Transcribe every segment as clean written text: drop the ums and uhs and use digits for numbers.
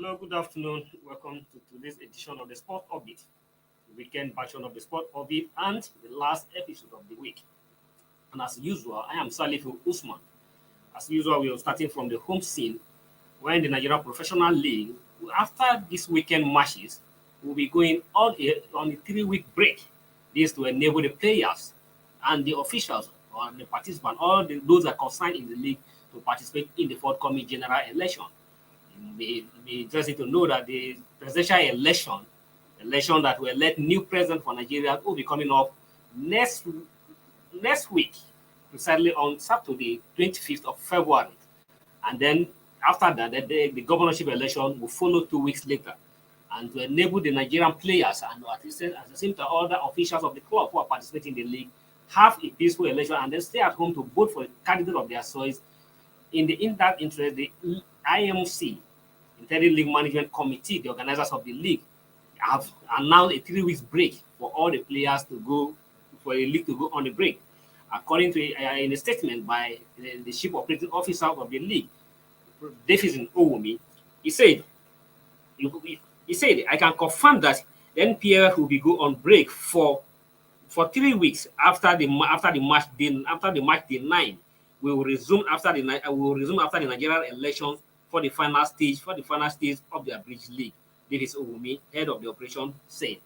Hello, good afternoon. Welcome to today's edition of the Sport Orbit, the weekend version of the Sport Orbit, and the last episode of the week. And as usual, I am Salifu Usman. As usual, we are starting from the home scene when the Nigeria Professional League, after this weekend matches, will be going on a 3-week break. This to enable the players and the officials or the participants, those that are concerned in the league, to participate in the forthcoming general election. It may be interesting to know that the presidential election that will elect new president for Nigeria, will be coming up next week, precisely on Saturday, 25th of February. And then after that, the governorship election will follow 2 weeks later. And to enable the Nigerian players and at the same time other officials of the club who are participating in the league have a peaceful election and then stay at home to vote for a candidate of their choice. In that interest, the IMC, Interim League Management Committee, the organizers of the league, have announced a 3 weeks break for all the players to go, for the league to go on the break. According to in a statement by the chief operating officer of the league, Davidson Owomi, he said, I can confirm that the NPFL will be go on break for 3 weeks after the match day 9. We will resume after the Nigerian elections for the final stage of the Abridged League. Davis Owumi, head of the operation, said.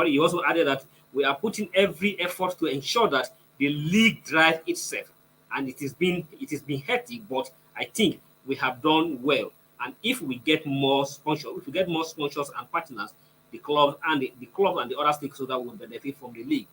He also added that we are putting every effort to ensure that the league drives itself, and it has been hectic, but I think we have done well. And if we get more sponsors and partners, the club and the other stakeholders will benefit from the league.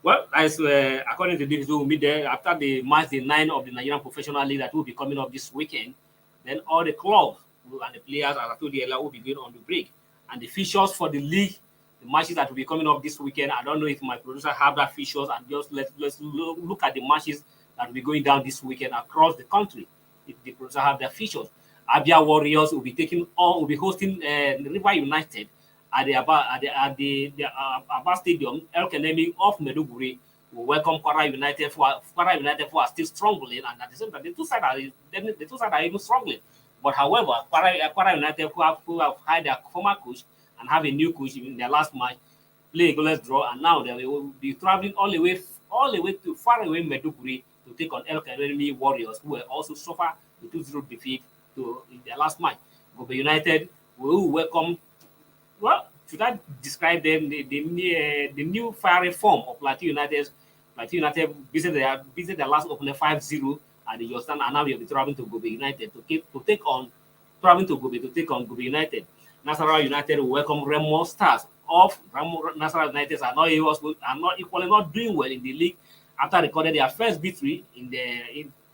Well, as according to this, we will be there after the match day 9 of the Nigerian Professional League that will be coming up this weekend. Then all the clubs and the players, as I told you, will be going on the break. And the fixtures for the league, the matches that will be coming up this weekend, I don't know if my producer have that fixtures, and just let's look at the matches that will be going down this weekend across the country. If the producer have their fixtures, Abia Warriors will be hosting River United at the Aba Stadium. El Kanemi of Meduguri will welcome Kwara United who are still struggling, and at the same time the two sides are even struggling. But however, Kwara United who have hired their former coach and have a new coach in their last match, play a goalless draw, and now they will be traveling all the way to far away Meduguri to take on El Kanemi Warriors, who will also suffer the 2-0 defeat in their last match. Gobe United will welcome, well, should I describe them, the new fiery form of Plateau United? Plateau United visited their last opener 5-0 at the Jordan, and now we will be traveling to Gobe United to take on Gobe United. Nasarawa United will welcome Remo Stars of Nasarawa United are not doing well in the league after recording their first victory in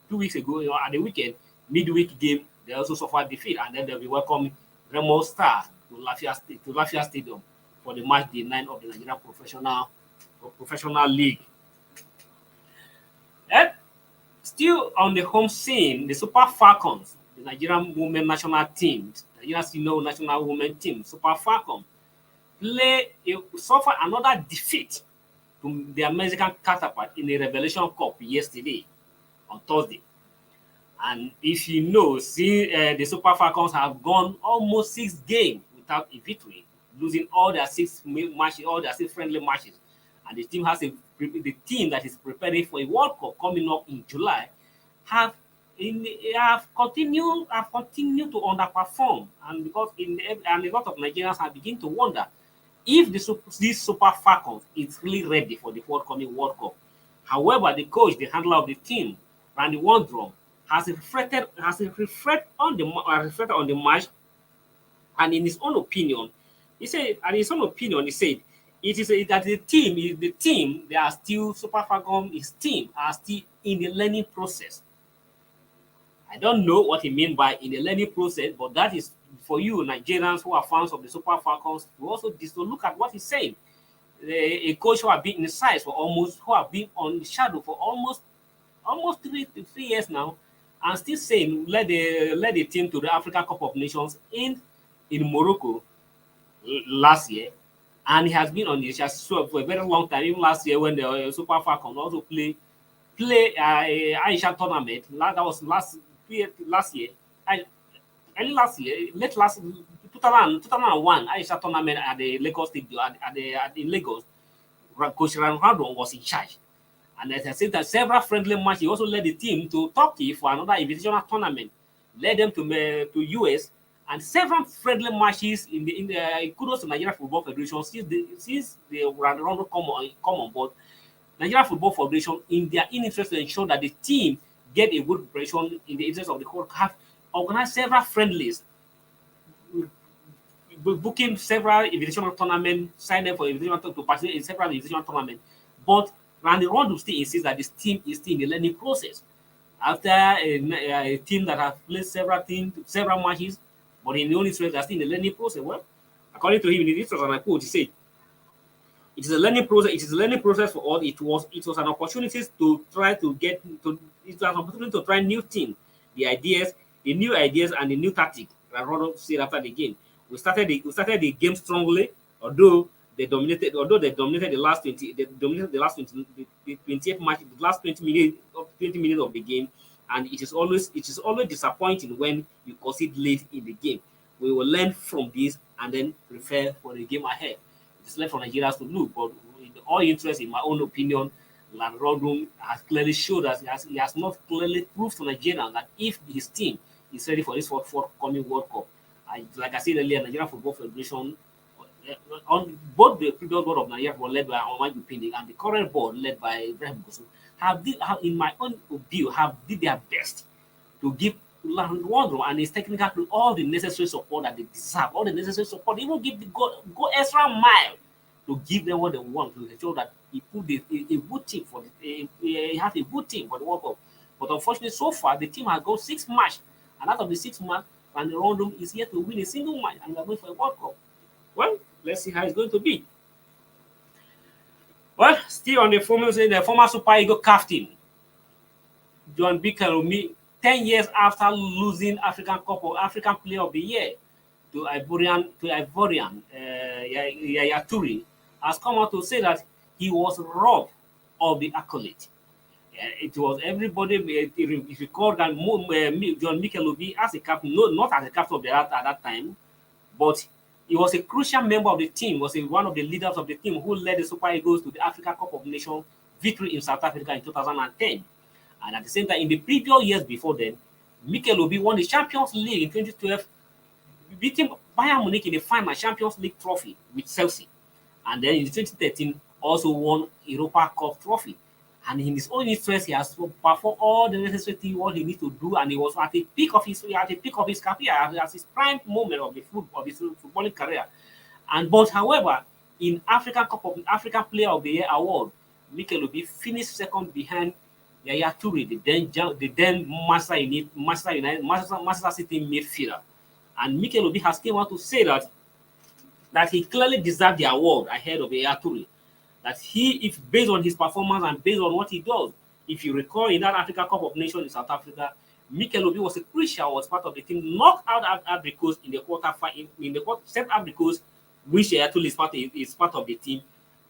2 weeks ago, at the weekend midweek game. They also suffered defeat, and then they'll be welcoming Remo Stars to Lafia Stadium for the match day 9 of the Nigerian Professional League. And still on the home scene, the Super Falcons, the Nigerian women national team, Nigerian senior national women team, Super Falcons, suffer another defeat to their Mexican counterpart in the Revelation Cup yesterday on Thursday. And if you know, the Super Falcons have gone almost 6 games without a victory, losing all their 6 matches, all their 6 friendly matches. And the team that is preparing for a World Cup coming up in July have continued to underperform, and because a lot of Nigerians have begun to wonder if this Super Falcons is really ready for the forthcoming World Cup. However, the coach, the handler of the team, Randy Wondrum, has reflected on the match, and in his own opinion, he said it is that the team they are still Super Falcons team are still in the learning process. I don't know what he means by in the learning process, but that is for you Nigerians who are fans of the Super Falcons to also look at what he's saying. A coach who have been in the sides who have been on the shadow for almost 3 years now, and still saying led the team to the African Cup of Nations in Morocco last year, and he has been on the show for a very long time. Even last year when the Super Falcons also play Aisha tournament, that was last year. early last year, late last 2001 Aisha tournament at the Lagos Stadium in Lagos. Coach Ronaldo was in charge. And as I said, that several friendly matches, he also led the team to Turkey for another invitational tournament, led them to US, and several friendly matches in the kudos to Nigeria Football Federation since the Ronaldo come on board. Nigeria Football Federation, in their interest to ensure that the team get a good preparation in the interest of the whole, have organized several friendlies, booking several invitational tournaments, sign them for invitational to participate in several invitational tournaments. But Randy Rondo still insists that this team is still in the learning process. After a team that has played several matches, but in the only way they're still in the learning process. Well, according to him, in this was an quote, he said, it is a learning process. It is a learning process for all. It was an opportunity to try to get to it was an opportunity to try new things, the new ideas and the new tactic. Ronaldo said after the game. We started the game strongly, although they dominated the 20th match, the last 20 minutes of the game, and it is always disappointing when you concede late in the game. We will learn from this and then prepare for the game ahead. It's left for Nigerians to look, but in all interest, in my own opinion, Ronaldo has clearly showed us he has not clearly proved to Nigerians that if his team is ready for this forthcoming World Cup, like I said earlier, Nigerian Football Federation, on both the previous board of Nigeria were led by Omar Bipindi and the current board led by Ibrahim Gusu, in my own view, have did their best to give Wondro and his technical crew all the necessary support that they deserve, all the necessary support, even give go extra mile to give them what they want to ensure that he put a good team he has a good team for the World Cup. But unfortunately, so far the team has got 6 matches, and out of the 6 matches, and the Rondon is yet to win a single match, and we are going for a World Cup. Well, let's see how it's going to be. Well, still on the former Super Eagles captain, John Bikaromi, 10 years after losing African Cup or African Player of the Year to Ivorian Yaya Toure, has come out to say that he was robbed of the accolade. It was everybody. If you call that John Mikelobi as a captain, no, not as a captain of the at that time, but he was a crucial member of the team. Was one of the leaders of the team who led the Super Eagles to the Africa Cup of Nations victory in South Africa in 2010. And at the same time, in the previous years before then, Mikel Obi won the Champions League in 2012, beating Bayern Munich in the final Champions League trophy with Chelsea. And then in 2013, also won Europa Cup trophy. And in his own interest, he has performed all the necessary things what he needs to do, and he was at the peak of his career, at his prime moment of his footballing career. But however, in African Player of the Year award, Mikel Obi finished second behind Yaya Toure, the then Manchester City midfielder. And Mikel Obi has came out to say that he clearly deserved the award ahead of Yaya Toure. That if based on his performance and based on what he does, if you recall in that Africa Cup of Nations in South Africa, Mikel Obi was part of the team, knocked out Ivory Coast in the quarterfinal, set Ivory Coast, which Yaya Toure is part of the team,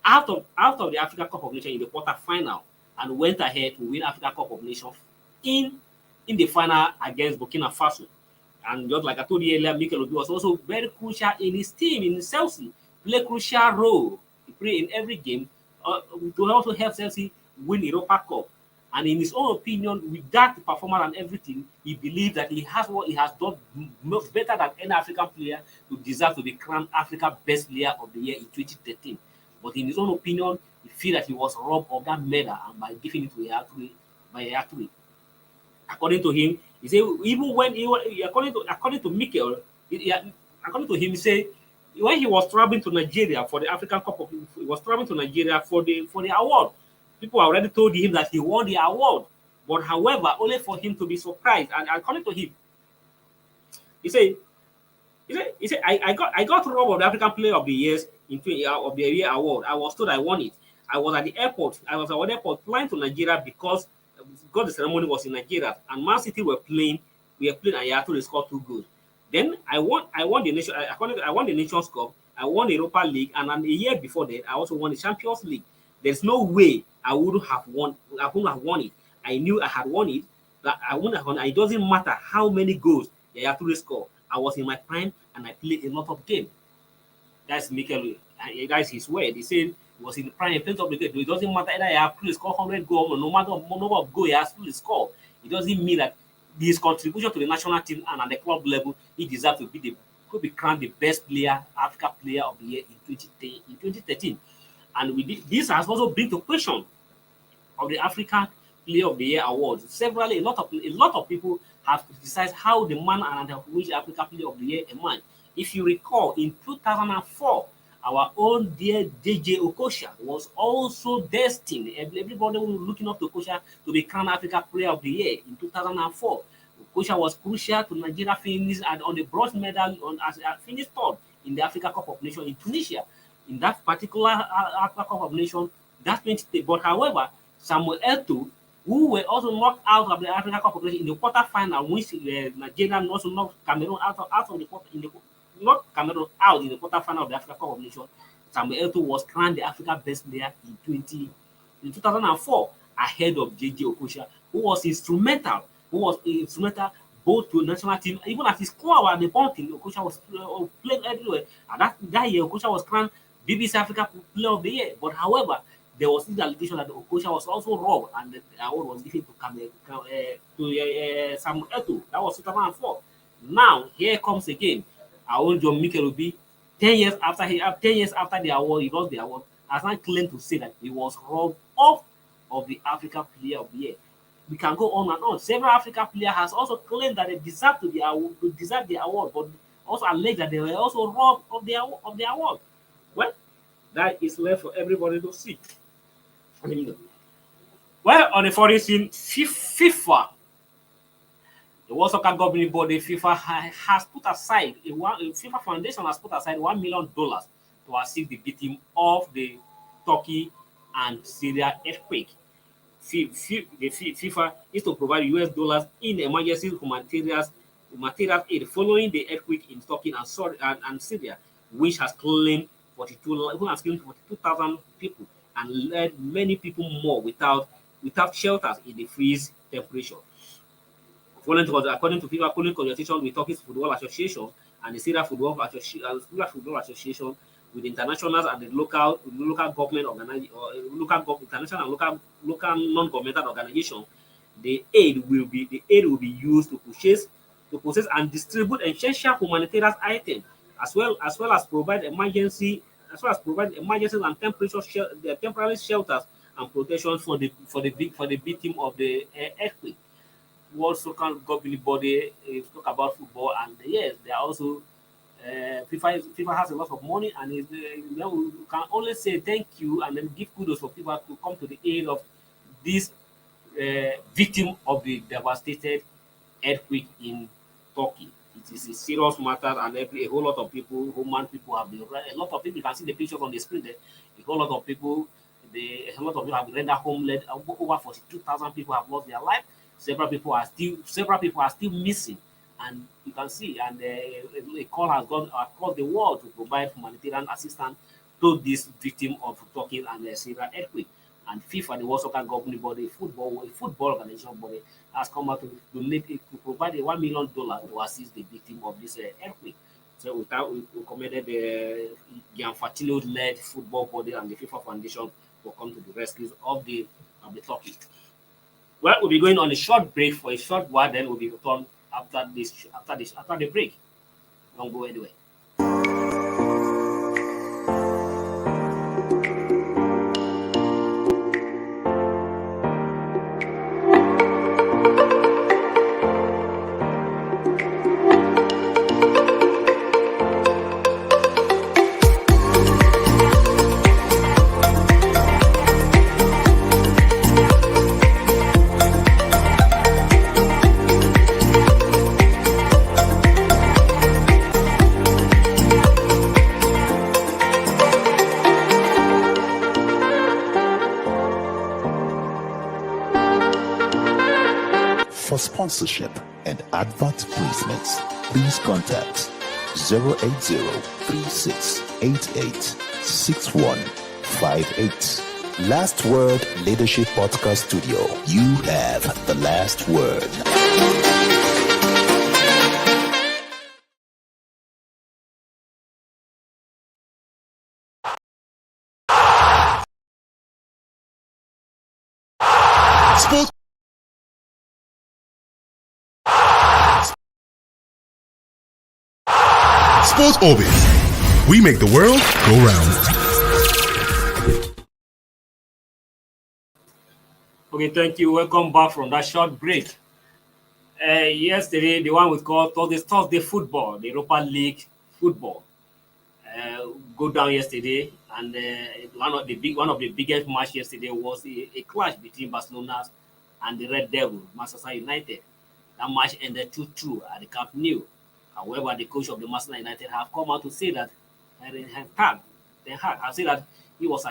out of the Africa Cup of Nations in the quarterfinal, and went ahead to win Africa Cup of Nations in the final against Burkina Faso. And just like I told you earlier, Mikel Obi was also very crucial in his team in Chelsea, play crucial role. He played in every game to also help Chelsea win Europa Cup. And in his own opinion, with that performance and everything, he believes that he has done better than any African player to deserve to be crowned Africa Best Player of the Year in 2013. But in his own opinion, he feels that he was robbed of that medal and by giving it to Yaya Toure. According to him, he said even when according to Mikel, according to him, he said when he was traveling to Nigeria for the African Cup he was traveling to Nigeria for the award. People already told him that he won the award, but however, only for him to be surprised. And according to him, he said, I got robbed of the African Player of the Years of the Year award. I was told I won it. I was at the airport. I was at the airport flying to Nigeria because the ceremony was in Nigeria and Man City were playing. We were playing and Yaya Toure scored 2 goals. Then I won the Nations Cup. I won the Europa League, and a year before that, I also won the Champions League. There's no way I wouldn't have won it. I knew I had won it. That I wouldn't have won it. It doesn't matter how many goals Yaya Toure scored. I was in my prime and I played a lot of games. That's Mikel. That's his word. He said he was in the prime plenty of the game. It doesn't matter either Yaya Toure score 100 goals or no matter what number of goals Yaya Toure score. It doesn't mean that his contribution to the national team and at the club level, he deserves to be crowned the best player, Africa Player of the Year in 2013. And this has also been to question of the African Player of the Year award. Severally, a lot of people have criticized how the man and which African Player of the Year emerged. If you recall, in 2004, our own dear JJ Okocha was also destined. Everybody was looking up to Okocha to be crowned Africa Player of the Year in 2004. Okocha was crucial to Nigeria finish on the bronze medal as finished third in the Africa Cup of Nations in Tunisia. In that particular Africa Cup of Nations, that's 20. But however, Samuel Eto'o, who were also knocked out of the Africa Cup of Nations in the quarterfinal, which Nigeria also knocked Cameroon out of the quarter knocked Cameroon out in the quarterfinal of the Africa Cup of Nations. Samuel Eto'o was crowned the Africa Best Player in 2004 ahead of JJ Okocha, who was instrumental both to the national team, even as his score at the ball team. Okocha was playing everywhere. And that year, Okocha was crowned BBC Africa Player of the Year. But however, there was this allegation that Okocha was also robbed and the award was given to Samuel Eto'o. That was 2004. Now, here comes again. Our own John Mikel Obi, 10 years after the award, he lost the award, has not claimed to say that he was robbed of the African Player of the Year. We can go on and on. Several African players has also claimed that they deserve the award, but also alleged that they were also robbed of the award. Well, that is left for everybody to see. Well, on the foreign scene, FIFA, the World Soccer Governing Body, FIFA has put aside FIFA Foundation has put aside $1 million to assist the victim of the Turkey and Syria earthquake. The FIFA is to provide US dollars in emergency humanitarian aid following the earthquake in Turkey and Syria, which has claimed 42,000 people and led many people more without shelters in the freeze temperature. According to FIFA, following consultation with Turkish Football Association and the Syria Football Association, with internationals and the local government international and local non-governmental organizations, the aid will be used to purchase and distribute essential humanitarian items, as well as provide emergency and temporary shelters and protection for the victim of the earthquake. World Soccer Governing Body talk about football, and yes, they are also FIFA has a lot of money, and we can only say thank you and then give kudos for people to come to the aid of this victim of the devastated earthquake in Turkey. It is a serious matter, and a whole lot of people, human people, have been. A lot of people, you can see the pictures on the screen there. A whole lot of people have been rendered homeless. Over 42,000 people have lost their life. Several people are still missing. And you can see, and a call has gone across the world to provide humanitarian assistance to this victim of Turkey and the Syria earthquake. And FIFA, the World Soccer Governing Body, football organization body, has come out to provide $1 million to assist the victim of this earthquake. So we commended the Gianfantino-led football body and the FIFA Foundation to come to the rescue of the Turkey. Well, we'll be going on a short break for a short while, then we'll be returned after the break. Don't go anywhere. For sponsorship and advert placements, please contact 080-3688-6158. Last Word Leadership Podcast Studio. You have the last word. Sports Orbit. We make the world go round. Okay, thank you. Welcome back from that short break. Yesterday, the one we called Thursday football, the Europa League football, go down yesterday, and one of the biggest match yesterday was a clash between Barcelona and the Red Devil, Manchester United. That match ended 2-2 at the Camp Nou. However, the coach of the Manchester United have come out to say that Ten Hag has said that he was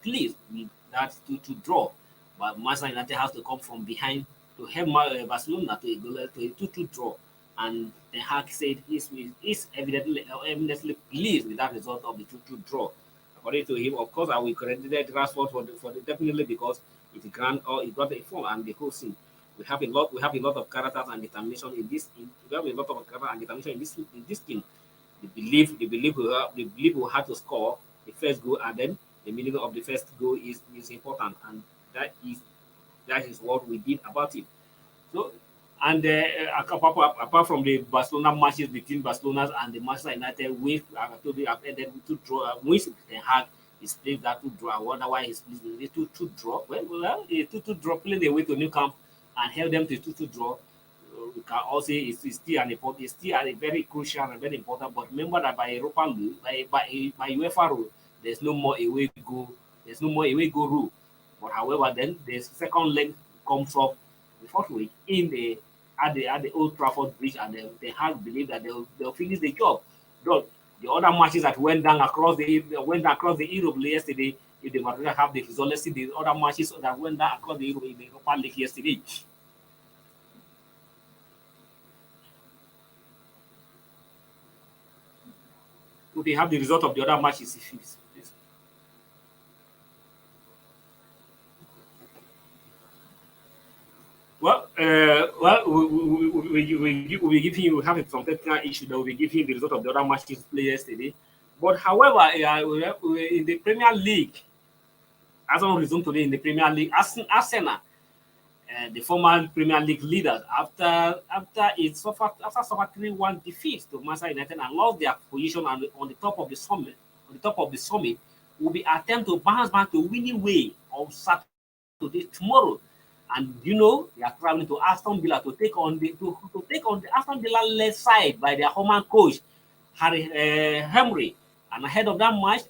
pleased with that 2-2 draw, but Manchester United has to come from behind to help Barcelona to a 2-2 draw. And Ten Hag said he's evidently pleased with that result of the 2-2 draw. According to him, of course, I will credit Rashford for the definitely, because it got the form and the whole scene. We have a lot of characters and determination in this. We have a lot of character and determination in this team. The belief we had to score the first goal, and then the meaning of the first goal is important, and that is what we did about it. So, and apart from the Barcelona matches between Barcelona and the Manchester United, wins, I told you I've ended with 2 draw. Wins Ten Hag is playing that 2 draw. I wonder why he's playing the 2-2 draw. Well, a 2-2 draw, playing away to New Camp and held them to 2-2 draw. We can also say it's still a very crucial and very important. But remember that by Europa rule, by UEFA rule, there's no more away go. There's no more away go rule. But however, then the second leg comes up the fourth week at the Old Trafford Bridge, and they have believed that they'll finish the job. But the other matches that went down across the Europe yesterday, if they might have the result, let's see the other matches that went down across the Europe in the Europa League yesterday. If they have the result of the other matches, please. We give him. We have some technical issue that we give him the result of the other matches played yesterday. But however, in the Premier League, Arsenal resumed today in the Premier League. Arsenal, the former Premier League leaders, after suffering 3-1 defeat to Manchester United and lost their position on the top of the summit, will be attempt to bounce back to winning way on Saturday tomorrow. And they are traveling to Aston Villa to take on the Aston Villa led side by their home coach Harry Henry. And ahead of that match,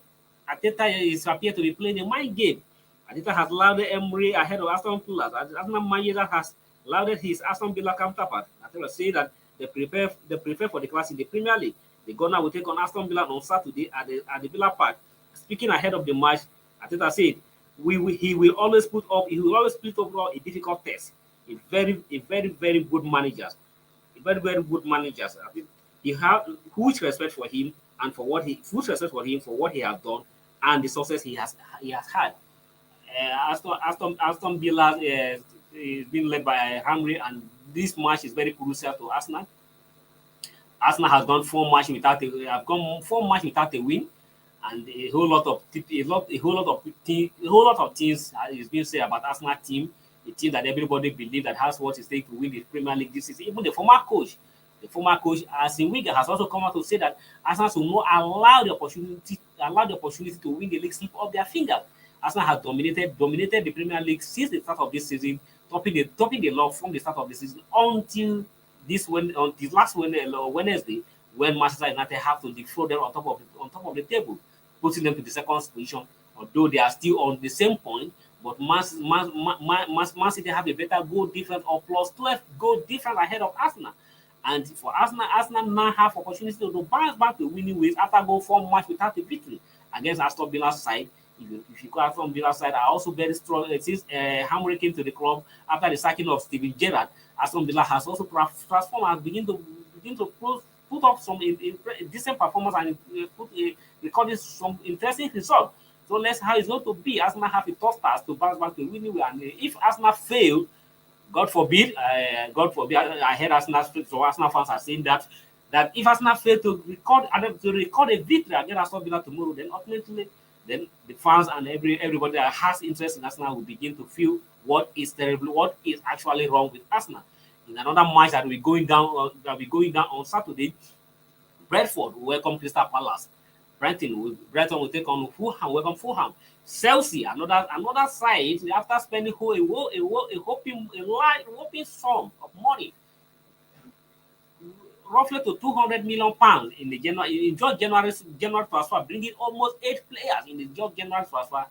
Arteta is appeared to be playing a mind game. Arteta has lauded Emery ahead of Aston Villa. Arsenal manager has lauded his Aston Villa counterpart. Arteta say that they prepare for the clash in the Premier League. The Gunner will take on Aston Villa on Saturday at the Villa Park. Speaking ahead of the match, Arteta said he will always put up a difficult test. A very good managers. I think he have huge respect for him and for what he has done and the success he has had. Aston Villa is being led by Henry, and this match is very crucial to Arsenal. Arsenal has gone 4 matches without a win, and a whole lot of things is being said about Arsenal team, a team that everybody believes that has what it takes to win the Premier League this season. Even the former coach, Arsene Wenger, has also come out to say that Arsenal will not allow the opportunity to win the league slip off their fingers. Arsenal has dominated the Premier League since the start of this season, topping the log from the start of the season until this last Wednesday, when Manchester United have to defeat them on top of the table, putting them to the second position. Although they are still on the same point, but Man City have a better goal difference of +12 goal difference ahead of Arsenal. And for Arsenal now have opportunity to bounce back to winning ways after going 4 matches without a victory against Aston Villa's side. If you go Aston Villa's side, are also very strong. Since Hamri came to the club after the sacking of Steven Gerrard, Aston Villa has also transformed and begin to put up some decent performance and recording some interesting results. So let's how it's going to be. Arsenal have a tough task to bounce back to winning way. And if Arsenal fail, God forbid, I heard Arsenal fans are saying that if Arsenal fail to record a victory against Aston Villa tomorrow, then ultimately, then the fans and everybody that has interest in Arsenal will begin to feel what is terrible, what is actually wrong with Arsenal. In another match that will going down on Saturday, Brentford will welcome Crystal Palace. Brighton will take on Fulham, welcome Fulham. Chelsea, another side, after spending a whopping sum of money, roughly to 200 million pounds in the January, in just January transfer, bringing almost 8 players in the just January transfer,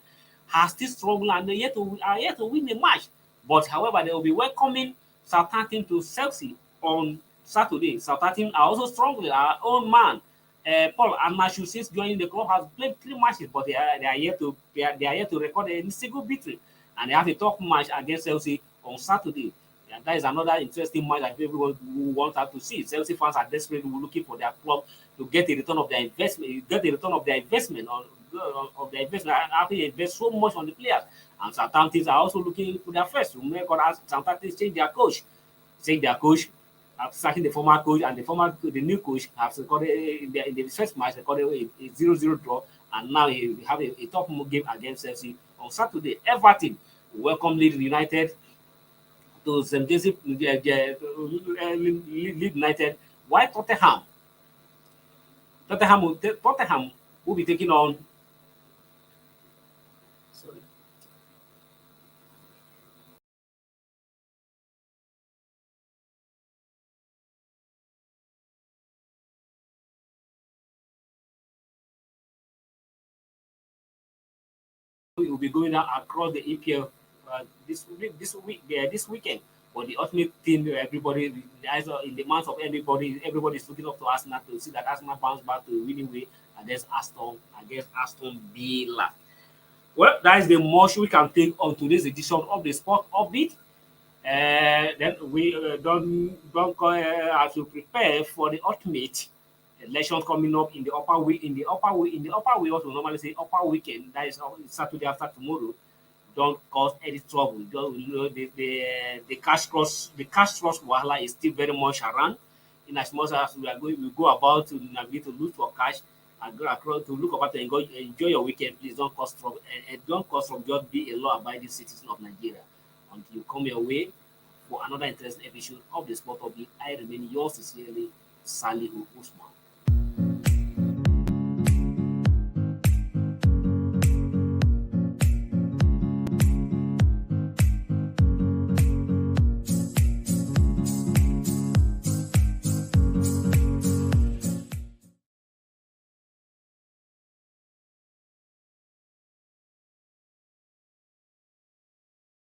has still struggled and are yet to win the match. But however, they will be welcoming Southampton to Chelsea on Saturday. Southampton are also struggling. Our own man, Paul Amashu, since joining the club, has played 3 matches, but they are yet to record a single victory, and they have a tough match against Chelsea on Saturday. And that is another interesting match that everyone who wants to see. Chelsea fans are desperately looking for their club to get a return of their investment, of their investment after they invest so much on the players. And Southampton are also looking for their first. Remember, Southampton changed their coach. After sacking the former coach, and the new coach have recorded in the first match recorded a 0-0 draw, and now we have a tough game against Chelsea on Saturday. Everton welcome Leeds United to St. James Leeds United. Why Tottenham? Tottenham will be taking on. Sorry. We will be going out across the EPL this weekend. But the ultimate thing, everybody, in the minds of everybody is looking up to Arsenal to see that Arsenal bounce back to a winning way against Aston Villa. Well, that is the most we can take on today's edition of the Sport Upbeat. Then we don't go as we prepare for the ultimate election coming up in the upper week. What we normally say upper weekend. That is Saturday after tomorrow. Don't cause any trouble. The cash cross wahala is still very much around. In as much as we go about to navigate to look for cash and go across to look about to enjoy your weekend. Please don't cause trouble and don't cause trouble. Just be a law-abiding citizen of Nigeria until you come your way for another interesting episode of the Sport Public. I remain yours sincerely, Salihu Usman.